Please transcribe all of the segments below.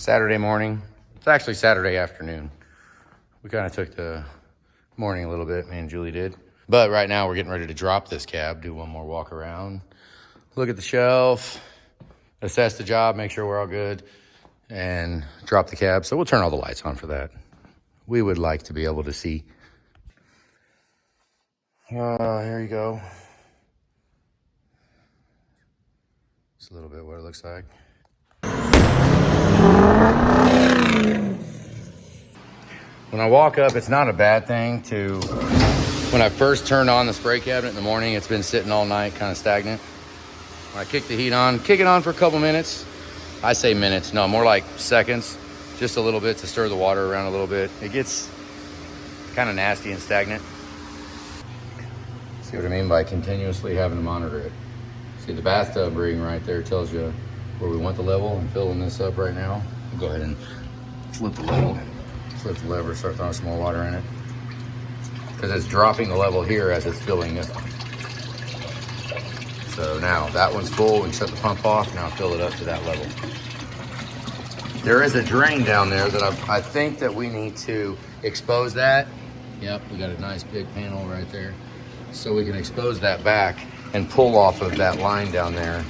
Saturday morning. It's actually Saturday afternoon. We kind of took the morning a little bit, me and Julie did. But right now we're getting ready to drop this cab, do one more walk around, look at the shelf, assess the job, make sure we're all good, and drop the cab. So we'll turn all the lights on for that. We would like to be able to see. Here you go. Just a little bit what it looks like. When I walk up, it's not a bad thing to, when I first turn on the spray cabinet in the morning, it's been sitting all night, kind of stagnant. When I kick the heat on, kick it on for a couple minutes. I say minutes, no, more like seconds, just a little bit to stir the water around a little bit. It gets kind of nasty and stagnant. See what I mean by continuously having to monitor it. See the bathtub ring right there tells you where we want the level. I'm filling this up right now. I'll go ahead and flip the level. Flip the lever, start throwing some more water in it. Because it's dropping the level here as it's filling this one. So now that one's full, we can shut the pump off. Now fill it up to that level. There is a drain down there that I think that we need to expose that. Yep, we got a nice big panel right there. So we can expose that back and pull off of that line down there.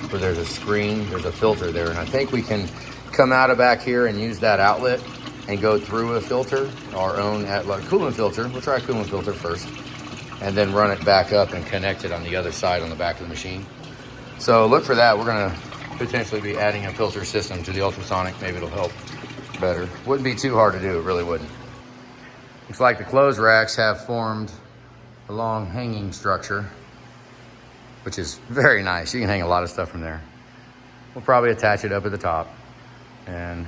Where there's a screen, there's a filter there. And I think we can come out of back here and use that outlet and go through a filter, our own coolant filter. We'll try a coolant filter first and then run it back up and connect it on the other side on the back of the machine. So look for that. We're gonna potentially be adding a filter system to the ultrasonic. Maybe it'll help better. Wouldn't be too hard to do, it really wouldn't. Looks like the clothes racks have formed a long hanging structure, which is very nice. You can hang a lot of stuff from there. We'll probably attach it up at the top. And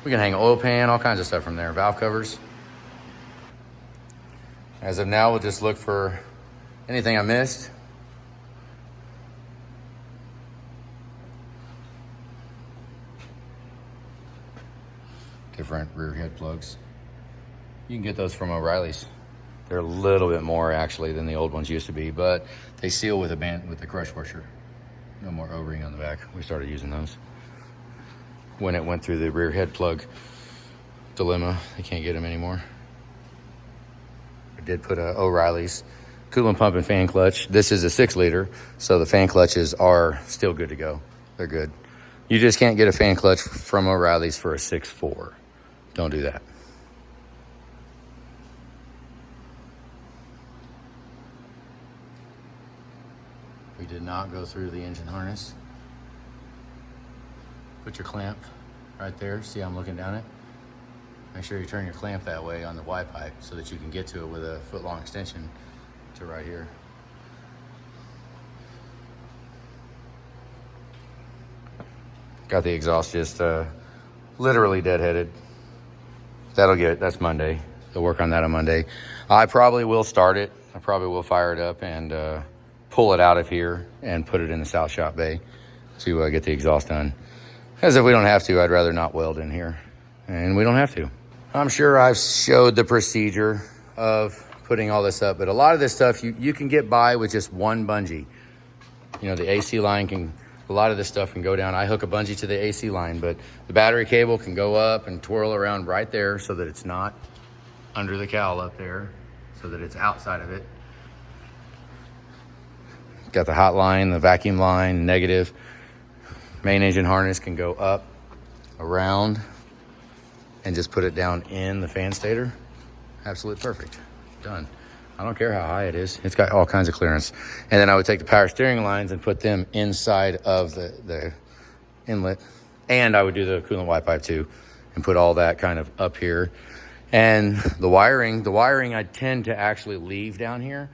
we can hang an oil pan, all kinds of stuff from there, valve covers. As of now, we'll just look for anything I missed. Different rear head plugs. You can get those from O'Reilly's. They're a little bit more actually than the old ones used to be, but they seal with the crush washer. No more O-ring on the back. We started using those when it went through the rear head plug dilemma. They can't get them anymore. I did put a O'Reilly's coolant pump and fan clutch. This is a 6-liter, so the fan clutches are still good to go. They're good. You just can't get a fan clutch from O'Reilly's for a 6.4. Don't do that. We did not go through the engine harness. Put your clamp right there. See how I'm looking down it? Make sure you turn your clamp that way on the Y pipe so that you can get to it with a foot-long extension to right here. Got the exhaust just literally deadheaded. That's Monday. They'll work on that on Monday. I probably will start it. I probably will fire it up and pull it out of here and put it in the south shop bay to get the exhaust done. As if we don't have to, I'd rather not weld in here. And we don't have to. I'm sure I've showed the procedure of putting all this up, but a lot of this stuff you can get by with just one bungee. You know, the AC line a lot of this stuff can go down. I hook a bungee to the AC line, but the battery cable can go up and twirl around right there so that it's not under the cowl up there, so that it's outside of it. Got the hot line, the vacuum line, negative. Main engine harness can go up, around, and just put it down in the fan stator. Absolutely perfect. Done. I don't care how high it is. It's got all kinds of clearance. And then I would take the power steering lines and put them inside of the inlet. And I would do the coolant Y pipe too and put all that kind of up here. And the wiring I tend to actually leave down here,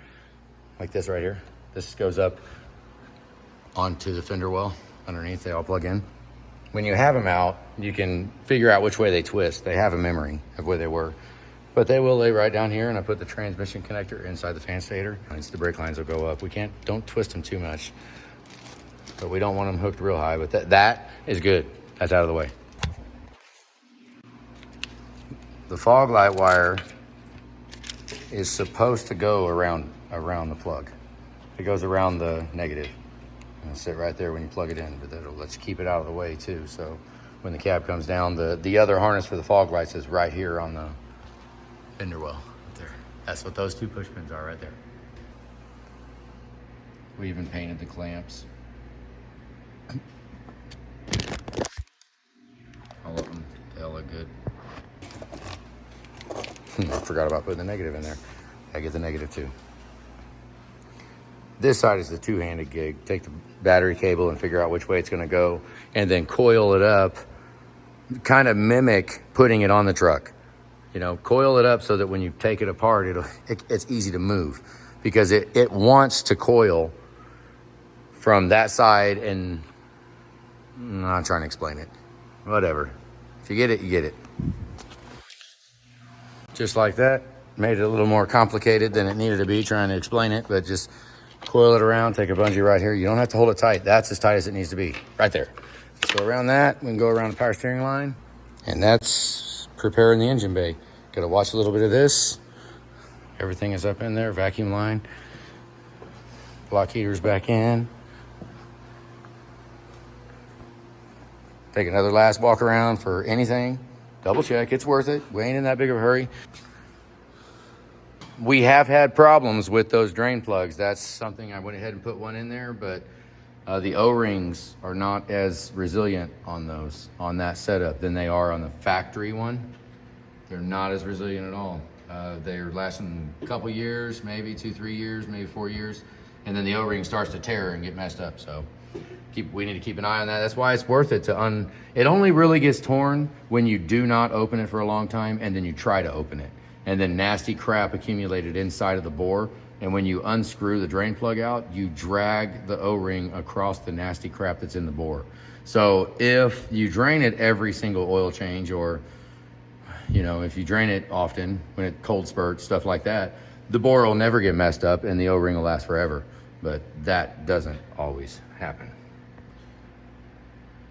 like this right here. This goes up onto the fender well. Underneath, they all plug in. When you have them out, you can figure out which way they twist. They have a memory of where they were. But they will lay right down here, and I put the transmission connector inside the fan stator. The brake lines will go up. Don't twist them too much. But we don't want them hooked real high, but that is good. That's out of the way. The fog light wire is supposed to go around the plug. It goes around the negative. It'll sit right there when you plug it in, but that'll let you keep it out of the way too. So when the cab comes down, the other harness for the fog lights is right here on the fender well. Right there. That's what those two push pins are right there. We even painted the clamps. All of them, they all look good. I forgot about putting the negative in there. I get the negative too. This side is the two-handed gig. Take the battery cable and figure out which way it's gonna go, and then coil it up, kind of mimic putting it on the truck. You know, coil it up so that when you take it apart, it's easy to move, because it wants to coil from that side, and I'm not trying to explain it. Whatever. If you get it, you get it. Just like that. Made it a little more complicated than it needed to be trying to explain it, but just coil it around, take a bungee right here. You don't have to hold it tight. That's as tight as it needs to be, right there. So around that, we can go around the power steering line, and that's preparing the engine bay. Got to watch a little bit of this. Everything is up in there, vacuum line. Block heaters back in. Take another last walk around for anything. Double check, it's worth it. We ain't in that big of a hurry. We have had problems with those drain plugs. That's something I went ahead and put one in there, but the O-rings are not as resilient on those, on that setup, than they are on the factory one. They're not as resilient at all. They're lasting a couple years, maybe 2-3 years, maybe 4 years, and then the O-ring starts to tear and get messed up. So we need to keep an eye on that. That's why it's worth it to it only really gets torn when you do not open it for a long time, and then you try to open it, and then nasty crap accumulated inside of the bore. And when you unscrew the drain plug out, you drag the O-ring across the nasty crap that's in the bore. So if you drain it every single oil change, or, you know, if you drain it often, when it cold spurts, stuff like that, the bore will never get messed up and the O-ring will last forever. But that doesn't always happen.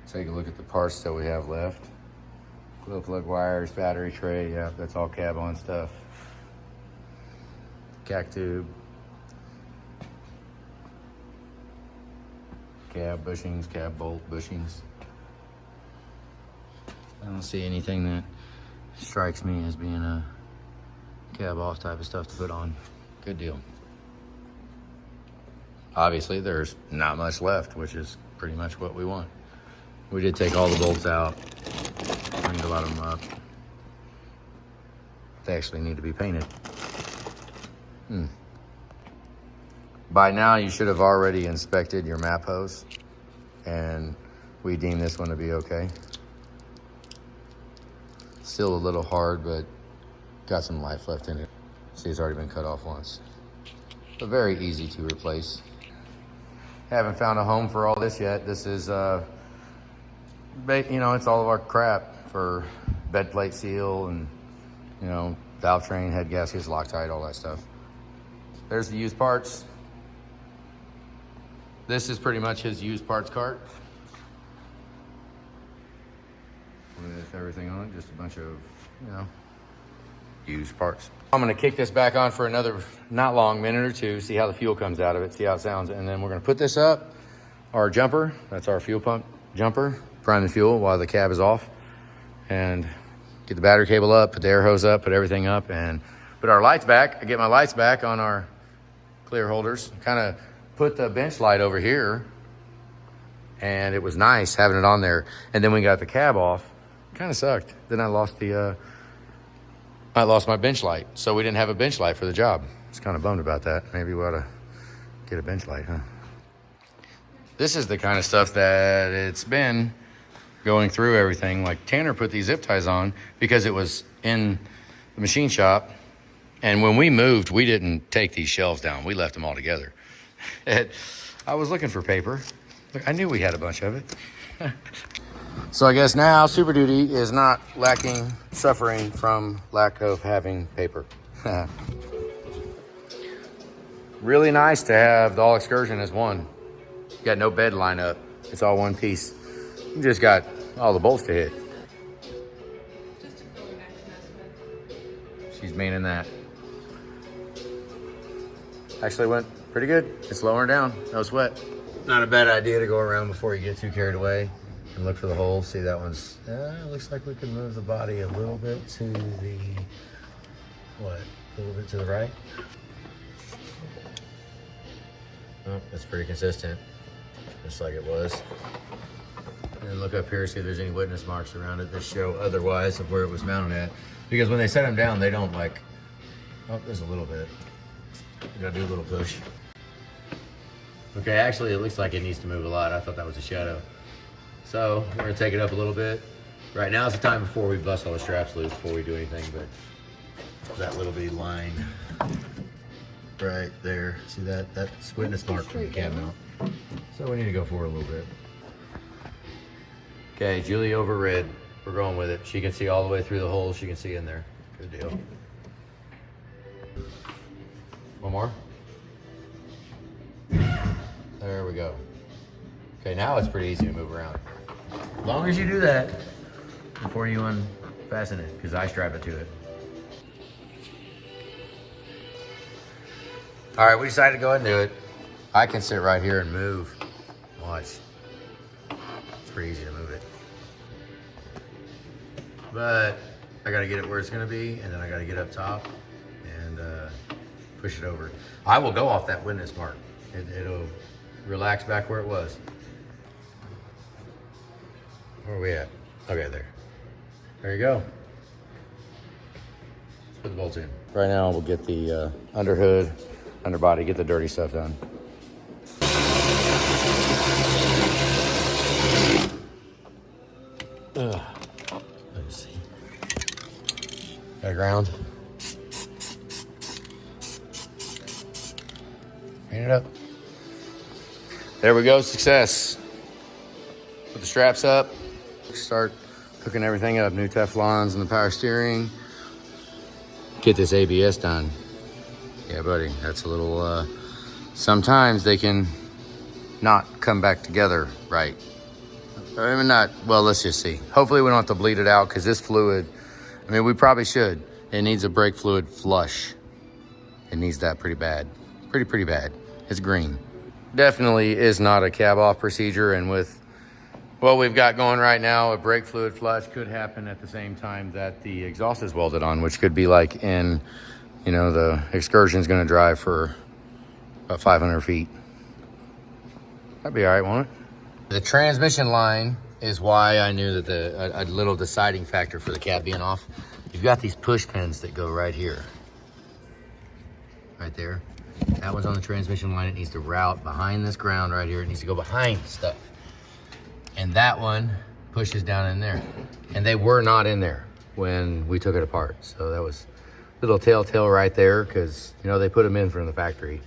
Take a look at the parts that we have left. Glow plug wires, battery tray, yeah, that's all cab on stuff. Cac tube. Cab bushings, cab bolt bushings. I don't see anything that strikes me as being a cab off type of stuff to put on. Good deal. Obviously there's not much left, which is pretty much what we want. We did take all the bolts out, cleaned a lot of them up. They actually need to be painted. By now you should have already inspected your map hose, and we deem this one to be okay. Still a little hard, but got some life left in it. See, it's already been cut off once. But very easy to replace. Haven't found a home for all this yet. This is, you know, it's all of our crap for bed plate seal and, you know, valve train, head gaskets, Loctite, all that stuff. There's the used parts. This is pretty much his used parts cart. With everything on it, just a bunch of, you know, used parts. I'm gonna kick this back on for another, not long, minute or two, see how the fuel comes out of it, see how it sounds, and then we're gonna put this up, our jumper, that's our fuel pump jumper, prime the fuel while the cab is off, and get the battery cable up, put the air hose up, put everything up, and put our lights back. I get my lights back on our clear holders, kind of put the bench light over here, and it was nice having it on there. And then we got the cab off, kind of sucked. Then I lost my bench light, so we didn't have a bench light for the job. I was kind of bummed about that. Maybe we ought to get a bench light, huh? This is the kind of stuff that it's been going through everything. Like Tanner put these zip ties on because it was in the machine shop. And when we moved, we didn't take these shelves down. We left them all together. I was looking for paper. Look, I knew we had a bunch of it. So I guess now Super Duty is not suffering from lack of having paper. Really nice to have the all Excursion as one. You got no bed lineup. It's all one piece. You just got all the bolts to hit. She's meaning that. Actually went pretty good. It's lowering down, no sweat. Not a bad idea to go around before you get too carried away and look for the holes. See, that one's, looks like we can move the body a little bit to the, what, a little bit to the right? Oh, that's pretty consistent, just like it was. And then look up here, see if there's any witness marks around it that show otherwise of where it was mounted at. Because when they set them down, they don't like, oh, there's a little bit. You gotta do a little push. Okay, actually it looks like it needs to move a lot. I thought that was a shadow. So we're gonna take it up a little bit. Right now is the time before we bust all the straps loose before we do anything, but that little bitty line right there. See that? That's witness mark from the cab mount. So we need to go forward a little bit. Okay, Julie over red. We're going with it. She can see all the way through the holes. She can see in there. Good deal. One more. There we go. Okay, now it's pretty easy to move around. As long as you do that before you unfasten it, because I strap it to it. All right, we decided to go ahead and do it. I can sit right here and move. Watch. It's pretty easy to move it. But I gotta get it where it's gonna be, and then I gotta get up top and push it over. I will go off that witness mark. It'll relax back where it was. Where are we at? Okay, there. There you go. Let's put the bolts in. Right now, we'll get the underhood, underbody, get the dirty stuff done. Let's see. Got a ground. Clean it up. There we go, success. Put the straps up. Start hooking everything up. New Teflons and the power steering. Get this ABS done. Yeah, buddy, that's a little, sometimes they can not come back together right. I mean, not, well, let's just see. Hopefully we don't have to bleed it out because this fluid, I mean, we probably should. It needs a brake fluid flush. It needs that pretty bad. Pretty bad. It's green. Definitely is not a cab off procedure, and with what we've got going right now, a brake fluid flush could happen at the same time that the exhaust is welded on, which could be like in, you know, the Excursion's gonna drive for about 500 feet. That'd be all right, won't it? The transmission line is why I knew that a little deciding factor for the cab being off. You've got these push pins that go right here. Right there. That one's on the transmission line. It needs to route behind this ground right here. It needs to go behind stuff. And that one pushes down in there. And they were not in there when we took it apart. So that was a little telltale right there, because, you know, they put them in from the factory.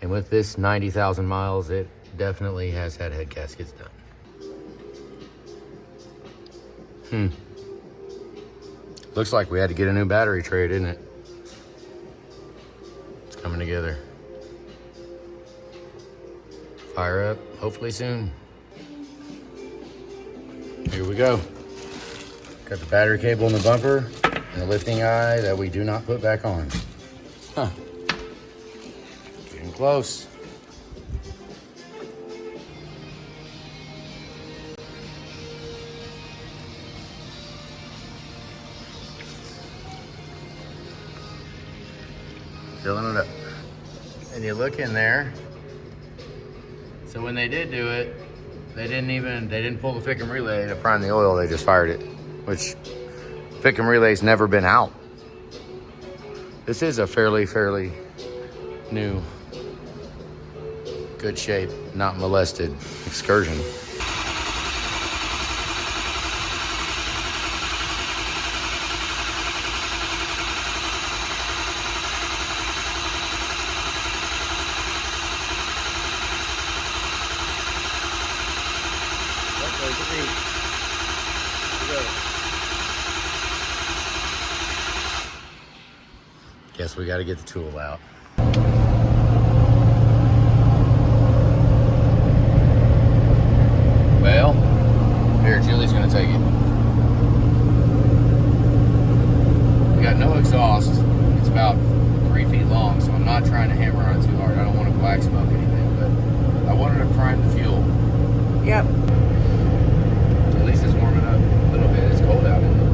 And with this 90,000 miles, it definitely has had head gaskets done. Looks like we had to get a new battery tray, didn't it? It's coming together. Fire up, hopefully soon. Here we go. Got the battery cable in the bumper and the lifting eye that we do not put back on. Huh. Getting close. Filling it up. And you look in there. So when they did do it, they didn't pull the Fickum relay to prime the oil, they just fired it, which Fickum relay's never been out. This is a fairly new, good shape, not molested Excursion. Guess we got to get the tool out. Well, here, Julie's gonna take it. We got no exhaust. It's about 3 feet long, so I'm not trying to hammer on it too hard. I don't want to black smoke anything, but I wanted to prime firing the fuel. Yep. At least it's warming up a little bit. It's cold out in there.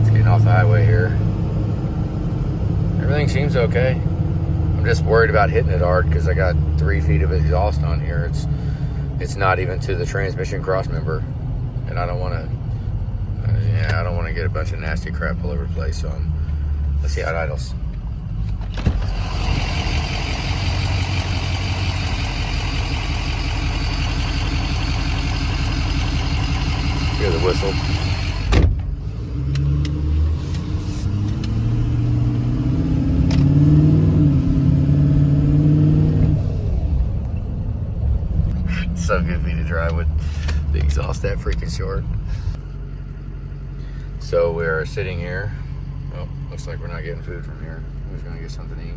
It's getting off the highway here. Everything seems okay. I'm just worried about hitting it hard because I got 3 feet of exhaust on here. It's not even to the transmission cross member, and I don't want to. I don't want to get a bunch of nasty crap all over the place. So let's see how it idles. Hear the whistle. It's so goofy to drive with the exhaust that freaking short. So we're sitting here. Oh, looks like we're not getting food from here. We're just gonna get something to eat.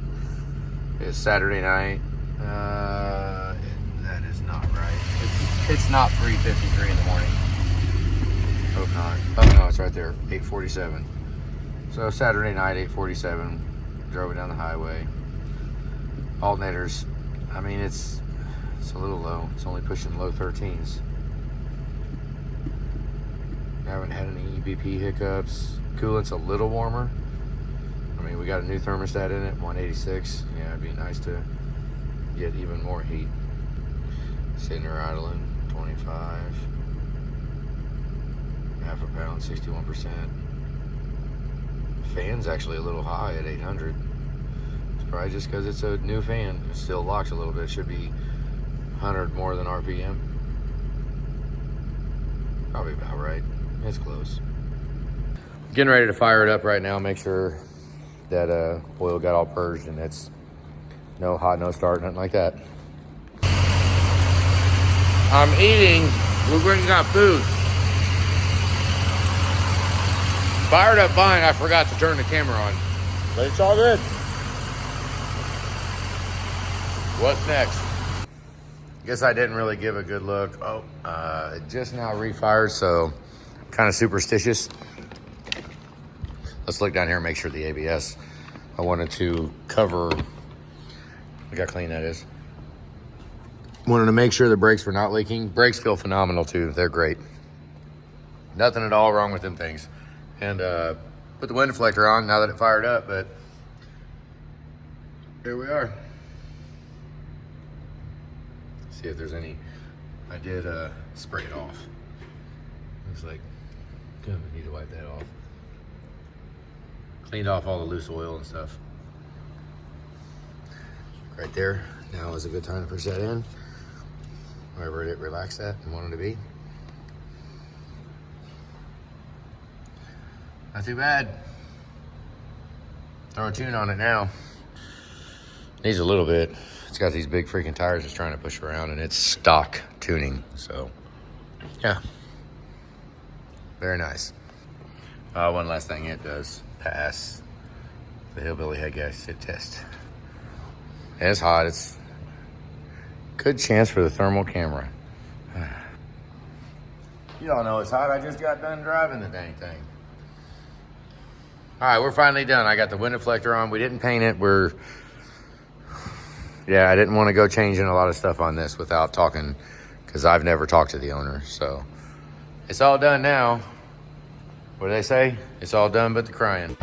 It's Saturday night. That is not right. It's not 3:53 in the morning. Hope not. Oh no, it's right there. 8:47. So Saturday night, 8:47. Drove it down the highway. Alternators. I mean, it's a little low. It's only pushing low 13s. Haven't had any EBP hiccups. Coolant's a little warmer. I mean, we got a new thermostat in it, 186. Yeah, it'd be nice to get even more heat. Sitting there idling, 25. Half a pound, 61%. Fan's actually a little high at 800. It's probably just because it's a new fan. It still locks a little bit. It should be 100 more than RPM. Probably about right. It's close. Getting ready to fire it up right now. Make sure that oil got all purged and it's no hot, no start, nothing like that. I'm eating. We're bringing out food. Fired up fine. I forgot to turn the camera on, but it's all good. What's next? Guess I didn't really give a good look. Oh, it just now refired, so kind of superstitious. Let's look down here and make sure the ABS. I wanted to cover, look how clean that is. Wanted to make sure the brakes were not leaking. Brakes feel phenomenal too, they're great. Nothing at all wrong with them things. And put the wind deflector on now that it fired up, but here we are. See if there's any, I did spray it off. Looks like, good, we need to wipe that off. Cleaned off all the loose oil and stuff. Right there, now is a good time to push that in. Wherever it relaxed at and wanted to be. Not too bad. Throw a tune on it now. Needs a little bit. It's got these big freaking tires it's trying to push around, and it's stock tuning. So, yeah. Very nice. One last thing, it does pass the hillbilly head gasket test. And it's hot. It's good chance for the thermal camera. You all know it's hot. I just got done driving the dang thing. All right, we're finally done. I got the wind deflector on. We didn't paint it. Yeah, I didn't want to go changing a lot of stuff on this without talking, because I've never talked to the owner. So it's all done now. What do they say? It's all done but the crying.